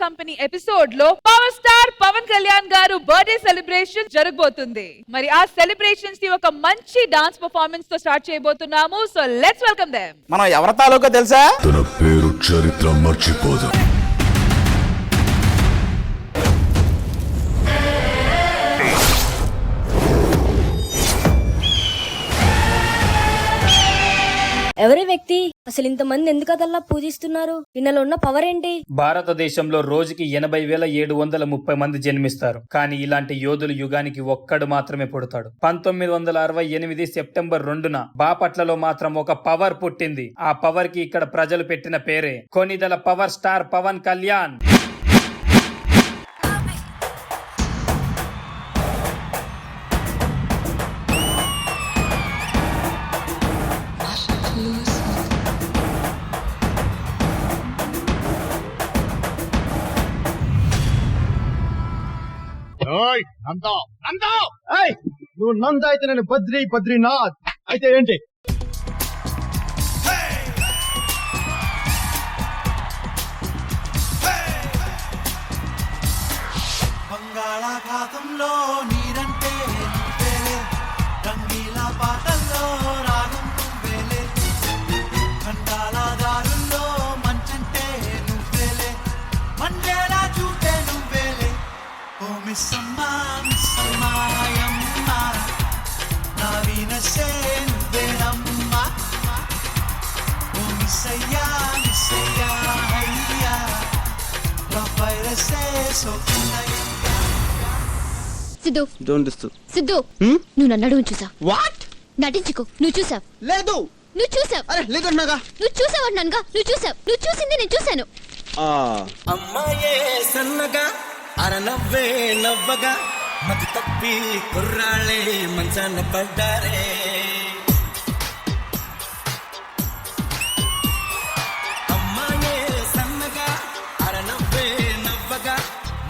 Company episode లో power star Pawan Kalyan గారు birthday celebration జరగబోతుంది. మరి ఆ సెలబ్రేషన్స్ కి ఒక మంచి డాన్స్ పర్ఫార్మెన్స్ తో స్టార్ట్ చేయబోతున్నాము. So let's welcome them. మనం ఎవరి తాలూకా తెలుసా? తన పేరు చరిత్ర మర్చిపోదు. ఎవరి వ్యక్తి? అసలు ఇంతమంది ఎందుకు అదల్లా పూజిస్తున్నారు? ఈయనలో ఉన్న పవర్ ఏంటి? భారతదేశంలో రోజుకి 80,730 మంది జన్మిస్తారు. కానీ ఇలాంటి యోధులు యుగానికి ఒక్కడు మాత్రమే పుడతాడు. 1968 సెప్టెంబర్ 2న బాపట్లలో మాత్రం ఒక పవర్ పుట్టింది. ఆ పవర్ కి ఇక్కడ ప్రజలు పెట్టిన పేరే కొనిదెల పవర్ స్టార్ పవన్ కళ్యాణ్. నువ్వు నంద అయితే నేను బద్రీనాథ్ అయితే ఏంటి? బంగాళాఖాతంలో నీరంటే నువ్వేలే, రంగీలా పాటల్లో రాగం నువ్వేలే, ఖండాల దారుల్లో మంచంటే నువ్వేలే, మండేలా చూపే నువ్వేలే. ఓ మిస్సమ్మా మిస్సమ్మాయమ్మ, నా వీనసే నువ్వేనమ్మా. ఓ మిస్సయ్యా మిస్సయ్యా అయ్యా, లవ్ వైరసే సోకిందయ్యా. సిద్ధు, సిద్ధు, నువ్వు నన్ను అడుగు చూసావు. వాట్? నటించుకో. నువ్వు చూసావు. లేదు. నువ్వు చూసావు. అరే లేదన్నాగా. నువ్వు చూసావు అన్నానుగా. నువ్వు చూసావు. నువ్వు చూసింది నేను చూశాను. అమ్మాయే సన్నగా అరనవ్వే నవ్వగా, మతి తప్పి కుర్రాళ్ళే మంచాన పడ్డారే. అమ్మాయే సన్నగా అరనవ్వే నవ్వగా,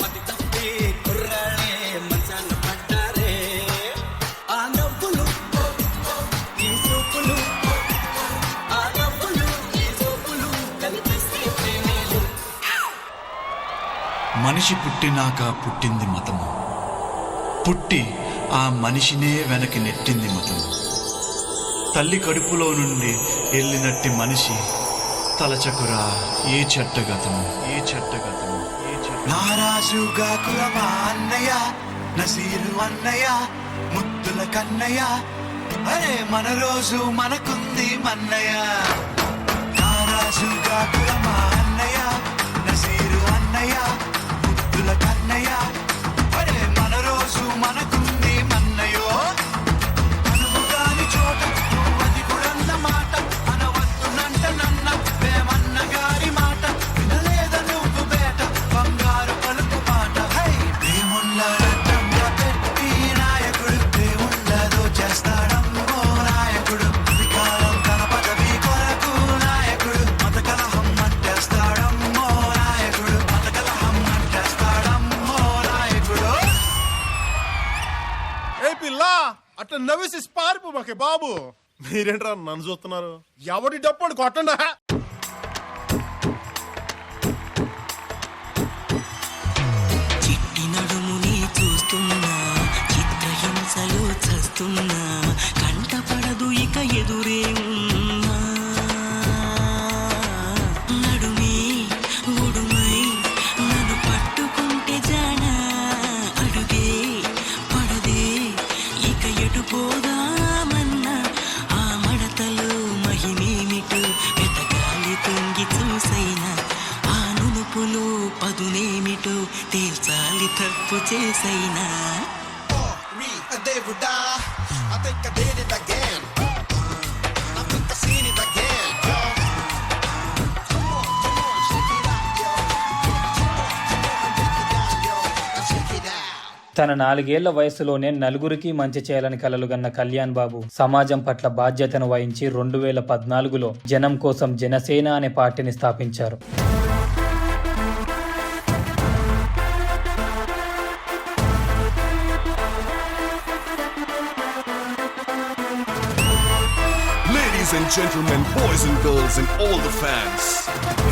మతి తప్పి కుర్రాళ్ళే మంచాన పడ్డారే. ఆ నవ్వులు ఈ చూపులు, ఆ నవ్వులు ఈ చూపులు కనిపిస్తే ప్రేమేలు. మనిషి పుట్టినాక పుట్టింది మతము, పుట్టి ఆ మనిషినే వెనక్కి నెట్టింది మతము. తల్లి కడుపులో నుండి వెళ్ళినట్టి మనిషి తలచకురా ఏ చెట్టగతము, ఏ చెట్టగతము, ఏ చెట్ట. నారాజుగా కులమా అన్నయ్య, నసీరు అన్నయ్య, ముద్దుల కన్నయ్య, అరే మన రోజు మనకుంది మన్నయ్య. నారాజుగా కులమా అన్నయ్య, నసీరు అన్నయ్య, ముద్దుల కన్నయ్య, అరే మన రోజు మనకుంది మన్నయ్యో. అనువు కాని చోట అది కూడన్న మాట, అనవద్దునంట నన్న వేమన్న గారి మాట, వినలేద నువ్వు బేట బంగారు పలుకు మాట. దేవుళ్ళ రథంగా పెట్టి నాయకుడు, దేవుళ్ళదో చేస్తాడమ్మో నాయకుడు. అధికారం తన పదవి కొరకు నాయకుడు, మత కలహం అంటేస్తాడమ్మో నాయకుడు, మత కలహం అంటేస్తాడమ్మో నాయకుడు. ఏ పిల్ల అట్లా నవ్వేసి పారిపో మాకే బాబు. మీరేంట్రా నన్ను చూస్తున్నారు? ఎవడి డప్పుడు కొట్టండా. చిట్టి నడుముని చూస్తున్నా, చిత్రహింసలు చస్తున్నా, కంటపడదు ఇక ఎదురే ఉన్నా. నడుమే ఒడుమై నన్ను పట్టుకుంటే జానా, అడుగే పడదే ఇక ఎటు పోదామన్నా. ఆ మడతలు మహిమేమిటు వెతకాలి తొంగి చూసైనా, ఆ నునుపులు పదునేమిటో తేల్చాలి తప్పు చేసైనా. దేవుడా I think I did it again. I think I seen it again. Come on, shake it out, yo. Shake it out. తన 4 ఏళ్ల వయసులోనే నలుగురికి మంచి చేయాలని కలలుగన్న కళ్యాణ్ బాబు సమాజం పట్ల బాధ్యతను వహించి 2014లో జనం కోసం జనసేన అనే పార్టీని స్థాపించారు. Ladies and gentlemen, boys and girls and all the fans,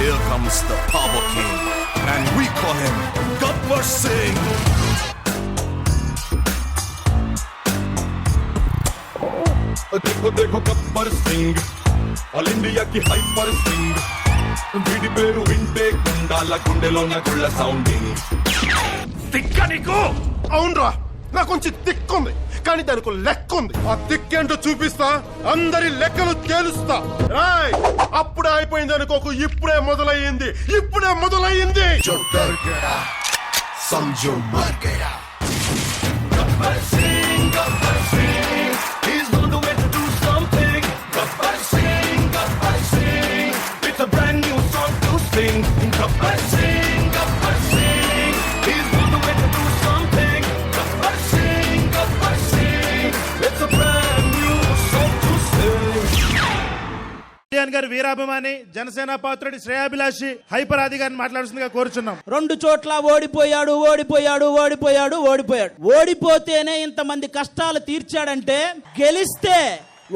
Here comes the Power King, and we call him Gabbar Singh. देखो देखो गब्बर सिंह ఆల్ ఇండియాకి హైపర్ సింగ్ వీడి పేరు వింటే గుండాల గుండెలోన గుళ్ళ సౌండింగ్ తిక్క నీకు అవునరా నాకు కొంచెం తిక్కుంది కానీ దానికి లెక్క ఉంది ఆ తిక్కేంటో చూపిస్తా అందరి లెక్కలు తేలుస్తా రాయ్ అప్పుడే అయిపోయింది అనుకోకు ఇప్పుడే మొదలయ్యింది जो डर गया समझो मर गया Gabbar Singh he's on the way to do something Gabbar Singh it's a brand new song to sing Gabbar Singh he's on the way to do something Gabbar Singh it's a brand new song to sing Kalyan గారు వీరాభిమాని Janasena పాత్రుడి శ్రేయాభిలాషి hyper ఆది గారిని మాట్లాడుతుందిగా కోరుచున్నాం. 2 చోట్ల ఓడిపోయాడు. ఓడిపోతేనే ఇంతమంది కష్టాలు తీర్చాడంటే గెలిస్తే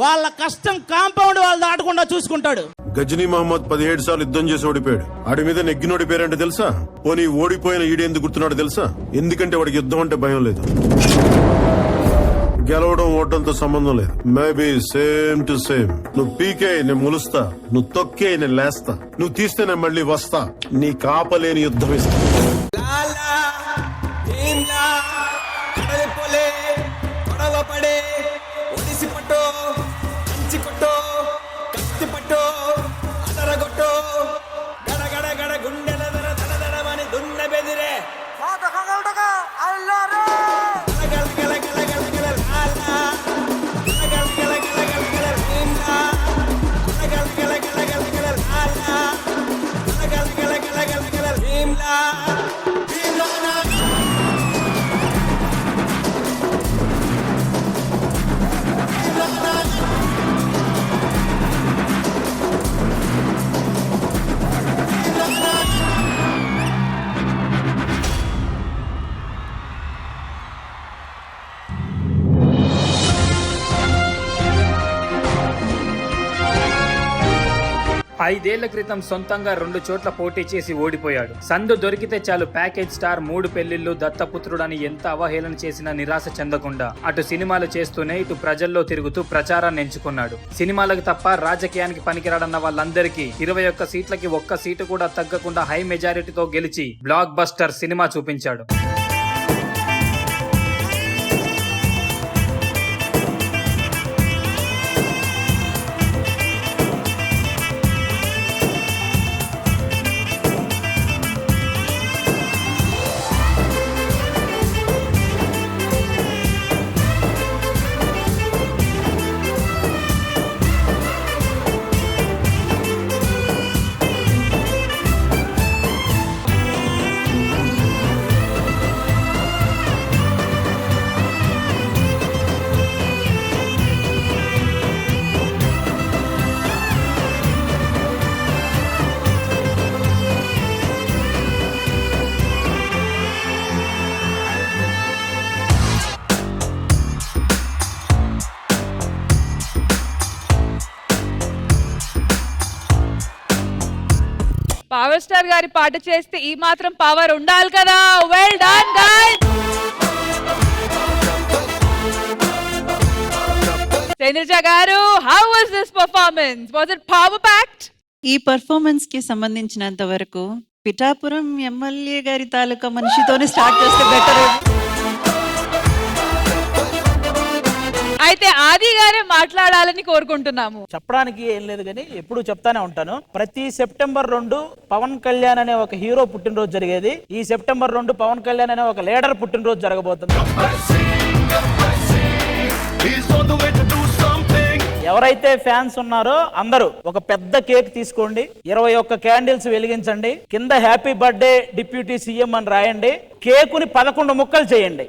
వాళ్ళ కష్టం కాంపౌండ్ వాళ్ళు దాటకుండా చూసుకుంటాడు. గజనీ మహమ్మద్ 17 సార్లు యుద్ధం చేసి ఓడిపోయాడు. ఆడి మీద నెగ్గినోడి పేరంటే తెలుసా? పోనీ ఓడిపోయిన ఈడెందుకు గుర్తున్నాడు తెలుసా? ఎందుకంటే వాడికి యుద్ధం అంటే భయం లేదు. గెలవడం ఓటంతో సంబంధం లేదు. Maybe same to same. నువ్వు పీకే నేను ములుస్తా, నువ్వు తొక్కే నేను లేస్తా, నువ్వు తీస్తే నేను మళ్ళీ వస్తా. నీ కాపలేని యుద్ధం ఇస్తా. ఐదేళ్ల క్రితం సొంతంగా 2 చోట్ల పోటీ చేసి ఓడిపోయాడు. సందు దొరికితే చాలు ప్యాకేజ్ స్టార్, 3 పెళ్లిళ్లు, దత్తపుత్రుడని ఎంత అవహేళన చేసినా నిరాశ చెందకుండా అటు సినిమాలు చేస్తూనే ఇటు ప్రజల్లో తిరుగుతూ ప్రచారాన్ని ఎంచుకున్నాడు. సినిమాలకు తప్ప రాజకీయానికి పనికిరాడన్న వాళ్ళందరికీ 21 సీట్లకి 1 సీటు కూడా తగ్గకుండా హై మెజారిటీతో గెలిచి బ్లాక్ బస్టర్ సినిమా చూపించాడు. పవర్ స్టార్ గారి పాట చేస్తే ఈ మాత్రం పవర్ ఉండాలి కదా. Well done guys. శైలజ గారు, how was this performance? Was it power packed? ఈ పర్ఫార్మెన్స్ కి సంబంధించినంత వరకు పిఠాపురం ఎమ్మెల్యే గారి తాలూకా మనిషితోనే స్టార్ట్ చేస్తే బెటర్. అయితే ఆది గారే మాట్లాడాలని కోరుకుంటున్నాము. చెప్పడానికి ఏం లేదు కానీ ఎప్పుడు చెప్తానే ఉంటాను. ప్రతి సెప్టెంబర్ 2 పవన్ కళ్యాణ్ అనే ఒక హీరో పుట్టినరోజు జరిగేది. ఈ సెప్టెంబర్ 2 పవన్ కళ్యాణ్ అనే ఒక లీడర్ పుట్టినరోజు జరగబోతుంది. ఎవరైతే ఫ్యాన్స్ ఉన్నారో అందరూ ఒక పెద్ద కేక్ తీసుకోండి, 21 క్యాండిల్స్ వెలిగించండి, కింద హ్యాపీ బర్త్డే డిప్యూటీ సీఎం అని రాయండి, కేకుని 11 ముక్కలు చేయండి.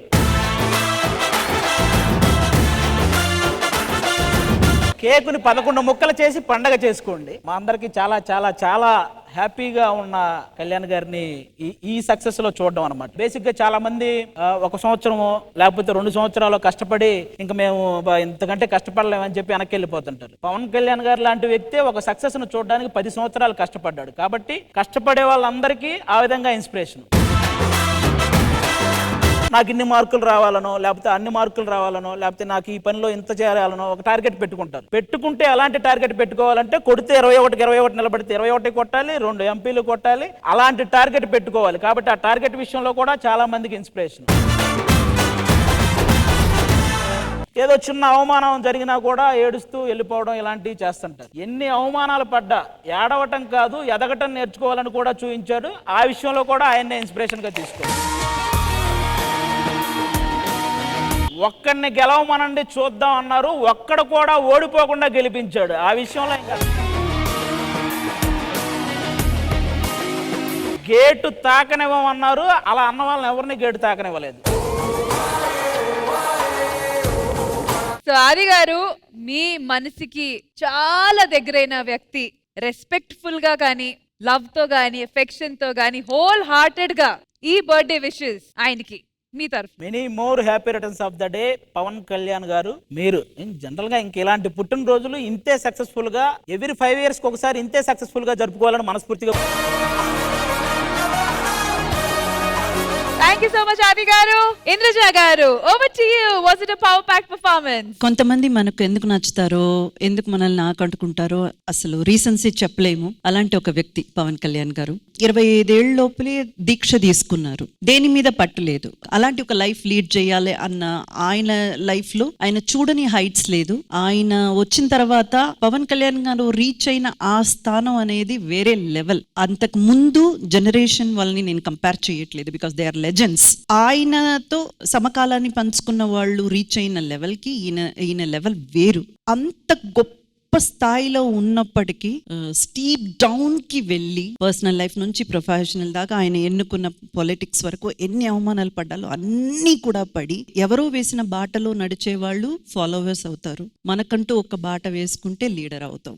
కేకుని 11 ముక్కలు చేసి పండగ చేసుకోండి. మా అందరికి చాలా చాలా చాలా హ్యాపీగా ఉన్న కళ్యాణ్ గారిని ఈ సక్సెస్ లో చూడడం అనమాట. బేసిక్ గా చాలా మంది 1 సంవత్సరమో లేకపోతే 2 సంవత్సరాలు కష్టపడి ఇంకా మేము ఇంతకంటే కష్టపడలేమని చెప్పి వెనక్కి వెళ్ళిపోతుంటారు. పవన్ కళ్యాణ్ గారు లాంటి వ్యక్తి ఒక సక్సెస్ ను చూడడానికి 10 సంవత్సరాలు కష్టపడ్డాడు. కాబట్టి కష్టపడే వాళ్ళందరికీ ఆ విధంగా ఇన్స్పిరేషన్. నాకు ఇన్ని మార్కులు రావాలనో లేకపోతే అన్ని మార్కులు రావాలనో లేకపోతే నాకు ఈ పనిలో ఇంత చేయాలనో ఒక టార్గెట్ పెట్టుకుంటారు. పెట్టుకుంటే అలాంటి టార్గెట్ పెట్టుకోవాలంటే కొడితే 21 నిలబడితే 21 కొట్టాలి, 2 ఎంపీలు కొట్టాలి, అలాంటి టార్గెట్ పెట్టుకోవాలి. కాబట్టి ఆ టార్గెట్ విషయంలో కూడా చాలా మందికి ఇన్స్పిరేషన్. ఏదో చిన్న అవమానం జరిగినా కూడా ఏడుస్తూ వెళ్ళిపోవడం ఇలాంటివి చేస్తుంటారు. ఎన్ని అవమానాలు పడ్డా ఏడవటం కాదు ఎదగటం నేర్చుకోవాలని కూడా చూపించాడు. ఆ విషయంలో కూడా ఆయన్నే ఇన్స్పిరేషన్గా తీసుకోవాలి. ఒక్కడిని గెలవమనండి చూద్దాం అన్నారు, ఒక్కడ కూడా ఓడిపోకుండా గెలిపించాడు. ఆ విషయంలో ఇంకా గేటు తాకనివ్వమన్నారు, అలా అన్న వాళ్ళని ఎవరిని గేటు తాకనివ్వలేదు. సో ఆది గారు మీ మనసుకి చాలా దగ్గరైన వ్యక్తి, రెస్పెక్ట్ఫుల్ గా కానీ లవ్ తో గానీ ఎఫెక్షన్ తో గానీ హోల్ హార్టెడ్ గా ఈ బర్త్డే విషెస్ ఆయనకి మీ తరఫు. Many more happy returns of the day Pavan Kalyan garu. మీరు జనరల్ గా ఇంక ఇలాంటి పుట్టినరోజులు ఇంతే సక్సెస్ఫుల్ గా ఎవ్రీ 5 years ఒకసారి ఇంతే సక్సెస్ఫుల్ గా జరుపుకోవాలని మనస్ఫూర్తిగా. Thank you so much, Adi garu. Indraja garu, over to you. Was it a power-packed performance? కొంతమంది మనకు ఎందుకు నచ్చుతారో, ఎందుకు మనల్ని ఆకట్టుకుంటారో అసలు రీజన్స్ చెప్పలేము. అలాంటి ఒక వ్యక్తి పవన్ కళ్యాణ్ గారు. 25 ఏళ్ళ లోపలే దీక్ష తీసుకున్నారు, దేని మీద పట్టులేదు. అలాంటి ఒక లైఫ్ లీడ్ చేయాలి అన్న ఆయన లైఫ్ లో ఆయన చూడని హైట్స్ లేదు. ఆయన వచ్చిన తర్వాత పవన్ కళ్యాణ్ గారు రీచ్ అయిన ఆ స్థానం అనేది వేరే లెవెల్. అంతకు ముందు జనరేషన్ వాళ్ళని నేను కంపేర్ చేయట్లేదు, బికాస్ దే ఆర్ లెజెండ్స్. ఆయనతో సమకాలాన్ని పంచుకున్న వాళ్ళు రీచ్ అయిన లెవెల్ కి ఈయన లెవెల్ వేరు. అంత గొప్ప స్థాయిలో ఉన్నప్పటికీ స్టీప్ డౌన్ కి వెళ్ళి పర్సనల్ లైఫ్ నుంచి ప్రొఫెషనల్ దాకా ఆయన ఎన్నుకున్న పొలిటిక్స్ వరకు ఎన్ని అవమానాలు పడ్డాలో అన్నీ కూడా పడి, ఎవరో వేసిన బాటలో నడిచే వాళ్ళు ఫాలోవర్స్ అవుతారు, మనకంటూ ఒక బాట వేసుకుంటే లీడర్ అవుతాం.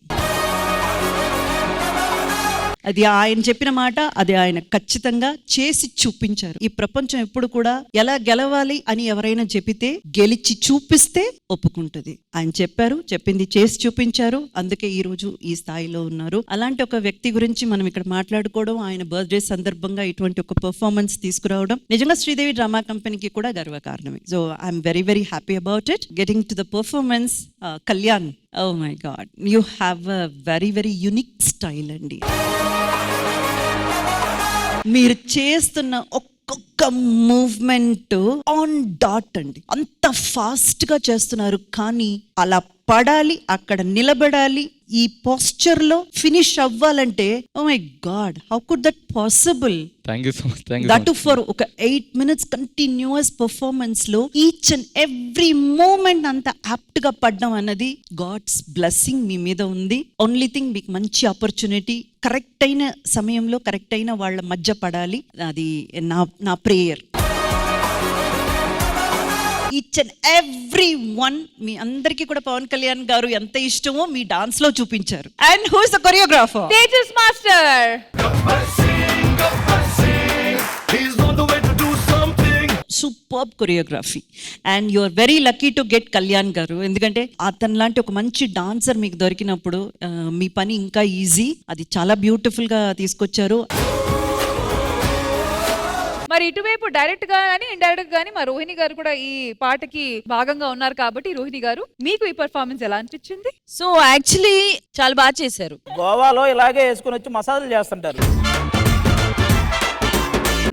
అది ఆయన చెప్పిన మాట, అది ఆయన ఖచ్చితంగా చేసి చూపించారు. ఈ ప్రపంచం ఎప్పుడు కూడా ఎలా గెలవాలి అని ఎవరైనా చెబితే గెలిచి చూపిస్తే ఒప్పుకుంటుంది. ఆయన చెప్పారు, చెప్పింది చేసి చూపించారు, అందుకే ఈ రోజు ఈ స్థాయిలో ఉన్నారు. అలాంటి ఒక వ్యక్తి గురించి మనం ఇక్కడ మాట్లాడుకోవడం, ఆయన బర్త్డే సందర్భంగా ఇటువంటి ఒక పర్ఫార్మెన్స్ తీసుకురావడం నిజంగా శ్రీదేవి డ్రామా కంపెనీకి కూడా గర్వకారణమే. So I'm very very happy about it. Getting to the performance, Kalyan, oh my god, you have a very very unique style అండి. మీరు చేస్తున్న ఒక్కొక్క మూవ్మెంట్ ఆన్ డాట్ అండి. అంత ఫాస్ట్ గా చేస్తున్నారు, కానీ అలా పడాలి, అక్కడ నిలబడాలి, ఈ పోస్చర్ లో ఫినిష్ అవ్వాలంటే oh my God, how could that possible? That for ఒక 8 minutes కంటిన్యూస్ పర్ఫార్మెన్స్ లో ఈచ్ అండ్ ఎవ్రీ మూమెంట్ అంత యాప్ట్ గా పడ్డం అన్నది గాడ్స్ బ్లెస్సింగ్ మీ మీద ఉంది. ఓన్లీ థింగ్, మీకు మంచి ఆపర్చునిటీ కరెక్ట్ అయిన సమయంలో కరెక్ట్ అయిన వాళ్ళ మధ్య పడాలి. అది నా prayer. Each and every one, మీ అందరికీ కూడా పవన్ కళ్యాణ్ గారు ఎంత ఇష్టమో మీ డాన్స్ లో చూపించారు. And who is the choreographer? Tejas master. Superb choreography and you are very lucky to get Kalyan garu. ఎందుకంటే అతను లాంటి ఒక మంచి డాన్సర్ మీకు దొరికినప్పుడు మీ పని ఇంకా ఈజీ. అది చాలా బ్యూటిఫుల్ గా తీసుకొచ్చారు. మరి ఇటువైపు డైరెక్ట్ గా కానీ ఇండైరెక్ట్ గానీ మా రోహిణి గారు కూడా ఈ పాటకి భాగంగా ఉన్నారు కాబట్టి, రోహిణి గారు మీకు ఈ పర్ఫార్మెన్స్ ఎలా అనిపించింది? సో యాక్చువల్లీ చాలా బాగా చేశారు. గోవాలో ఇలాగే వేసుకుని వచ్చి మసాజులు చేస్తుంటారు.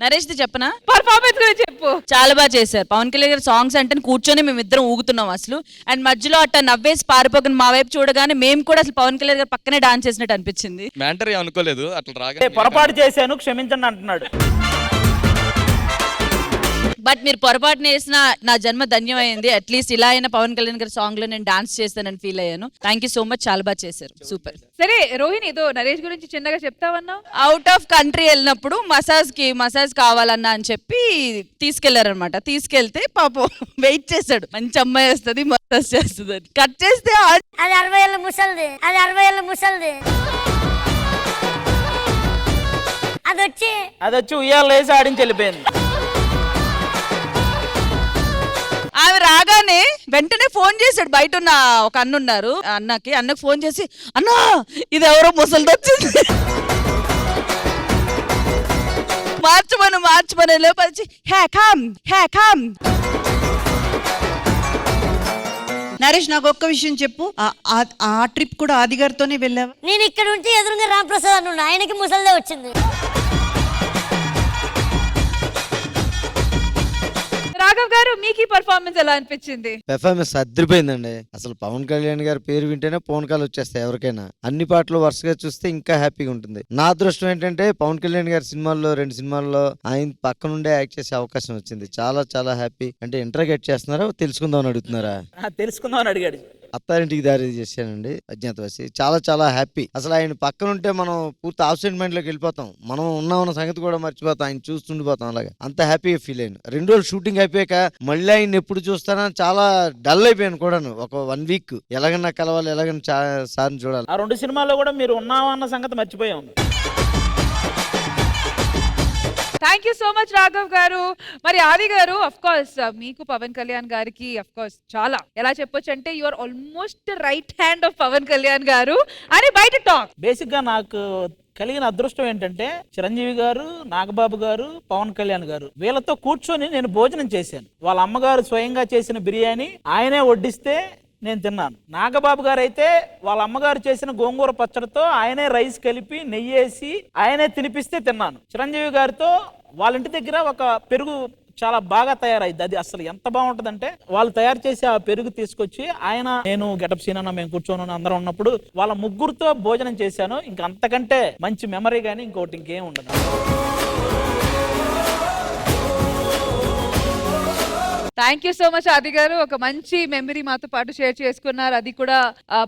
నరేష్ ది చెప్పనా? పర్ఫార్మెన్స్ గురించి చెప్పు. చాలా బాగా చేశారు. పవన్ కళ్యాణ్ గారి సాంగ్స్ అంటే కూర్చొని మేమిద్దరం ఊగుతున్నాం అసలు. అండ్ మధ్యలో అట్ట నవ్వేసి పారిపోకుండా మా వైపు చూడగానే మేము కూడా అసలు పవన్ కళ్యాణ్ గారు పక్కనే డాన్స్ చేసినట్టు అనిపించింది. మ్యాంటర్ అనుకోలేదు, అట్లా రాగా పొరపాటు చేశాను క్షమించండి అంటున్నాడు. బట్ మీరు పొరపాటున వేసిన నా జన్మ ధన్యమైంది. అట్లీస్ట్ ఇలా అయినా పవన్ కళ్యాణ్ గారి సాంగ్ లో నేను డాన్స్ చేస్తానని ఫీల్ అయ్యాను. థ్యాంక్ యూ సో మచ్, చాలా బాగా చేశారు, సూపర్. సరే రోహిణి, ఏదో నరేష్ గురించి చిన్నగా చెప్తావన్నావు. అవుట్ ఆఫ్ కంట్రీ వెళ్ళినప్పుడు మసాజ్ కావాలన్నా అని చెప్పి తీసుకెళ్లారనమాట. తీసుకెళ్తే పాపం వెయిట్ చేశాడు, మంచి అమ్మాయి వస్తుంది మసాజ్ చేస్తుంది అని. కట్ చేస్తే అది 60 ఏళ్ళ ముసల్ది, అది 60 ఏళ్ళ ముసల్ది. అది వచ్చి ఉయ్యాలు వేసి ఆడించి వెళ్ళిపోయింది. ఆమె రాగానే వెంటనే ఫోన్ చేశాడు. బయట ఉన్న ఒక అన్న ఉన్నారు, అన్నకు ఫోన్ చేసి, అన్నా ఇది ఎవరో ముసలిది వచ్చింది, మార్చమని లోపలిచి హే కామ్. నరేష్, నాకు ఒక్క విషయం చెప్పు, ఆ ట్రిప్ కూడా ఆది గారితోనే వెళ్ళావా? నేను ఇక్కడ ఉంటే ఎదురుగా రాంప్రసాద్ అన్న ఆయనకి ముసల్దే వచ్చింది. రాఘవ్ గారు, మీకు ఈ పర్ఫార్మెన్స్ ఎలా అనిపించింది? పెర్ఫార్మెన్స్ అదిరిపోయిందండి. అసలు పవన్ కళ్యాణ్ గారి పేరు వింటేనే పవన్ కాల్ వచ్చేస్తాయి ఎవరికైనా. అన్ని పాటలు వరుసగా చూస్తే ఇంకా హ్యాపీగా ఉంటుంది. నా అదృష్టం ఏంటంటే పవన్ కళ్యాణ్ గారి సినిమాల్లో 2 సినిమాల్లో ఆయన పక్క నుండే యాక్ట్ చేసే అవకాశం వచ్చింది. చాలా చాలా హ్యాపీ. అంటే ఇంటర్గేట్ చేస్తున్నారా, తెలుసుకుందామని అడుగుతున్నారా? తెలుసుకుందామని అడిగాడు. అత్తారింటికి దారి చేశానండి అజ్ఞాతవాసి. చాలా చాలా హ్యాపీ. అసలు ఆయన పక్కన ఉంటే మనం పూర్తి ఆబ్సెంట్ మైండ్ లోకి వెళ్ళిపోతాం. మనం ఉన్న సంగతి కూడా మర్చిపోతాం, ఆయన చూస్తుండిపోతాం. అలాగే అంత హ్యాపీగా ఫీల్ అయ్యాను. 2 రోజులు షూటింగ్ అయిపోయాక మళ్ళీ ఆయన ఎప్పుడు చూస్తానని చాలా డల్ అయిపోయాను కూడాను. ఒక 1 వీక్ ఎలాగన్నా కలవాలి, ఎలాగన్నా సార్ని చూడాలి. ఆ 2 సినిమాల్లో కూడా మీరు ఉన్నామన్న సంగతి మర్చిపోయాం. Thank you so much Raghav గారు. మరి ఆది గారు, అఫ్ కోర్స్ మీకు పవన్ కళ్యాణ్ గారికి అఫ్ కోర్స్ చాలా ఎలా చెప్పొచ్చు అంటే you are almost right hand of Pavan Kalyan garu అని బయట టాక్. బేసిక్ గా నాకు కలిగిన అదృష్టం ఏంటంటే చిరంజీవి గారు, నాగబాబు గారు, పవన్ కళ్యాణ్ గారు వీళ్ళతో కూర్చొని నేను భోజనం చేశాను. వాళ్ళ అమ్మగారు స్వయంగా చేసిన బిర్యానీ ఆయనే వడ్డిస్తే నేను తిన్నాను. నాగబాబు గారు అయితే వాళ్ళ అమ్మగారు చేసిన గోంగూర పచ్చడితో ఆయనే రైస్ కలిపి నెయ్యేసి ఆయనే తినిపిస్తే తిన్నాను. చిరంజీవి గారితో వాళ్ళ ఇంటి దగ్గర ఒక పెరుగు చాలా బాగా తయారైంది. అది అసలు ఎంత బాగుంటదంటే వాళ్ళు తయారు చేసి ఆ పెరుగు తీసుకొచ్చి ఆయన, నేను, గెటప్ సీన్ అన్న మేము కూర్చొని అందరం ఉన్నప్పుడు వాళ్ళ ముగ్గురుతో భోజనం చేశాను. ఇంక అంతకంటే మంచి మెమరీ గానీ ఇంకోటి ఇంకేం ఉండదు. థ్యాంక్ యూ సో మచ్ ఆది గారు. ఒక మంచి మెమరీ మాతో పాటు షేర్ చేసుకున్నారు, అది కూడా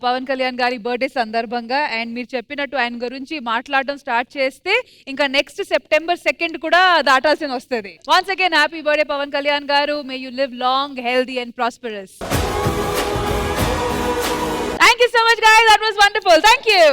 పవన్ కళ్యాణ్ గారి బర్త్డే సందర్భంగా. అండ్ మీరు చెప్పినట్టు ఆయన గురించి మాట్లాడడం స్టార్ట్ చేస్తే ఇంకా నెక్స్ట్ సెప్టెంబర్ 2 కూడా దాటాల్సి వస్తుంది. Once again happy birthday Pawan Kalyan గారు. May you live long, healthy and prosperous. Thank you so much guys, that was wonderful. Thank you.